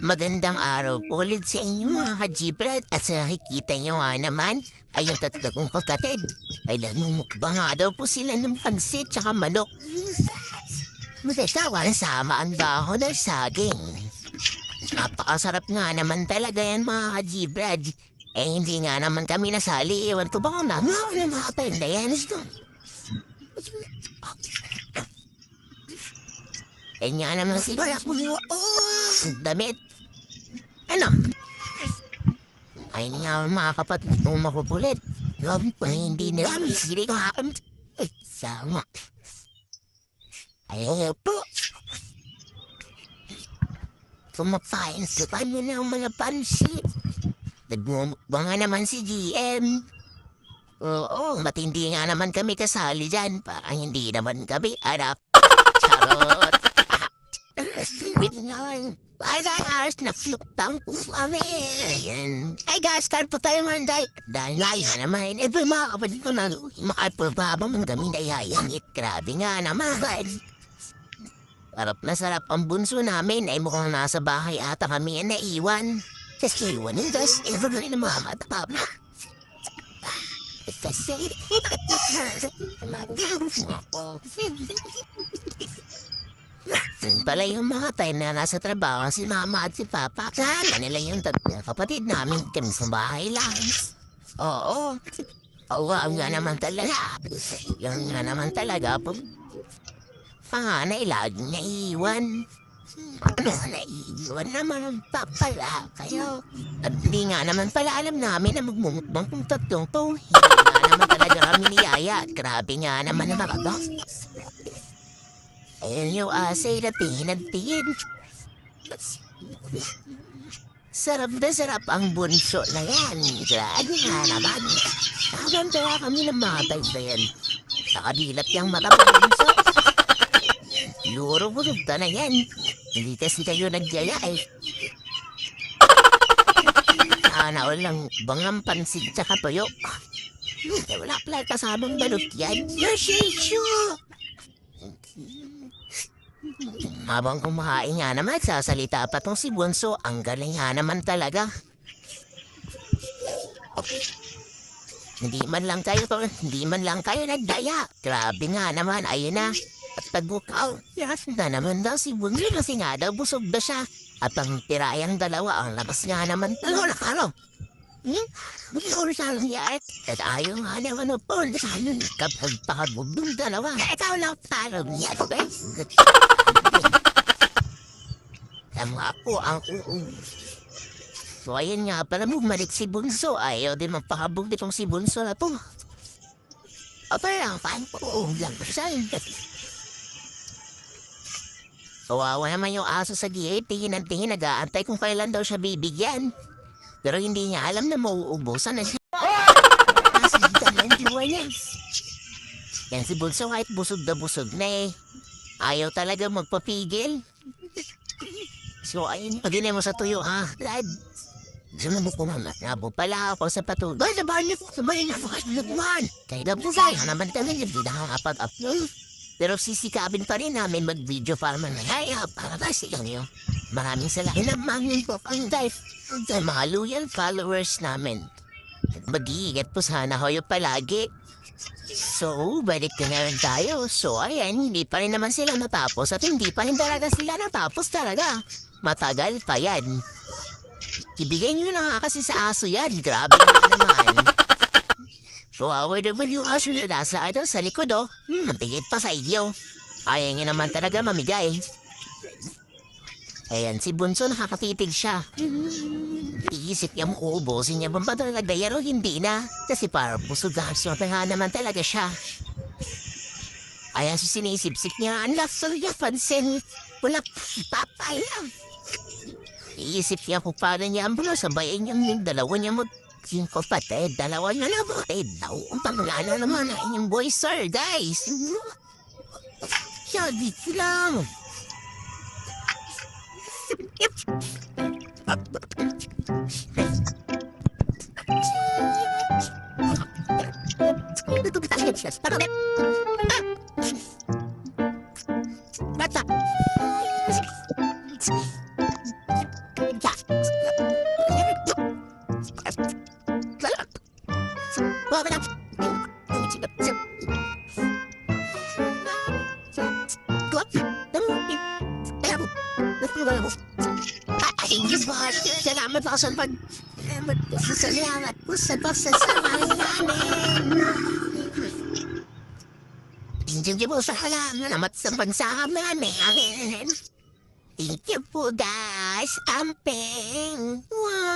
Magandang araw po ulit sa inyo mga ka-Gbrad at sa nakikita nyo nga naman ay yung tatlo kong kapatid ay namumukbang nga daw po sila ng pansit tsaka manok. Masasawa sama ang dahon ng saging. Napakasarap nga naman talaga yan mga ka-Gbrad. Eh hindi nga naman kami nasali. Ewan ko ba kung mga kapatid na yan. Eh nga naman siguro ako damit. Ano? Ay nga mga kapatid kong makukulit. Grabe pa hindi nila misili ko hakan. Ay, sama. Ayaw po. Kumakain sa kanya ng mga pansit. Nagmumukbang nga naman si GM. Oo, matindi nga naman kami kasali dyan. Parang hindi naman kami anak. Charot. Wait nga. Ay guys, na-flip-tang po kami. Ayan. Ay guys, start po tayo manday. Dahil nga naman, eh mga kapatid ko na makapababa man kami na yayangit. Grabe nga naman. Sarap na sarap ang bunso namin ay mukhang nasa bahay ata kami na naiwan. Kasi iwanin guys, ever na rin ang mga matapab na. Kasi... Pala yung mga time na nasa trabaho si mama at si papa. Kanila yung tatlo kapatid namin kami sa bahay lang. Oo. Oo, nga naman talaga. Yung nga naman talaga po. Panganay laging naiiwan. Ano naiiwan naman ang papala kayo. At hindi nga naman pala alam namin na magmumukbang kung tatlong to. Hindi nga naman talaga kami niyaya. Grabe nga naman ang mga boss. Ayun yung asay na tingin. Sarap na sarap ang bunso na yan. Grabe nga naman. Nakaganda kami ng mga tayo na yan. Nakadilat yung mata ng bunso. Luro mo na yan. Hindi kasi kayo nagyaya eh. Sana lang bangang pansit sa kapayo. Wala pala kasamang balot yan. Yoshishu! Habang kumakain nga naman, sasalita pa tong si Bunso. Ang galing nga naman talaga. Hindi man lang kayo nagdaya. Grabe nga naman, ayun na. At pagbukaw, yes na naman daw si Bunso kasi nga daw busog na siya. At ang tirayang dalawa, ang labas nga naman. Ano? Bukod sa nangyari. At ayaw nga naman po. Saan kapag pakabog ng dalawa. Ikaw lang parang niya. Tama po ang So ayan nga pala bumalik si Bunso. Ayaw din magpakabog nitong si Bunso na po. O parang paano po lang siya. Kawawa naman yung aso sa gate. Tingin nag-aantay kung kailan daw siya bibigyan. Pero hindi niya alam na mauubusan na siya. Nasigitan na yung diwa niya. Yan si Bunso kahit busog na eh. Ayaw talaga magpapigil. So ayun, pagilin mo sa tuyo ha. Lad, saan mo kumamat? Nabo pala ako sa patuloy. Ay, nabahan niyo po, sabayin niyo po kasi nagman. Kaya na po tayo, naman kami, hindi na kapag-upload. Pero sisikapin pa rin namin mag-video para manayaya para tayo sa inyo. Maraming salamat naman po ang dive sa mga loyal followers namin. Mag-iingat po sana kayo palagi. So, balik na rin tayo. So, ayan, hindi pa rin naman sila natapos at hindi pa rin talaga sila natapos talaga. Matagal pa yan. Ibigay nyo na nga kasi sa aso yan. Grabe naman. So, away naman yung aso na nasa ito sa likod, oh. Mabigit pa sa iyo. Ayaw nga naman talaga mamigay. Ayan, si Bunso nakakatitig siya. Iisip niya uubusin niya ba talaga pero hindi na. Kasi parang busugan so nga naman talaga siya. Ayan, so sinisip-sip niya, ang laso niya pansin. Wala papayang. Iisip niya kung paano niya ang bulo, sabayin niyang yung dalawa niya mo. Yung kapatid, dalawa niya na kapatid daw. Ang pangalan naman na inyong boy, sir, guys. Siya, dito lang. Bata. Salamat ako sa pag... Salamat po sa pagsasama namin. Thank you po sa salamat sa pagsasama namin. Thank you po guys. Amping. Wow.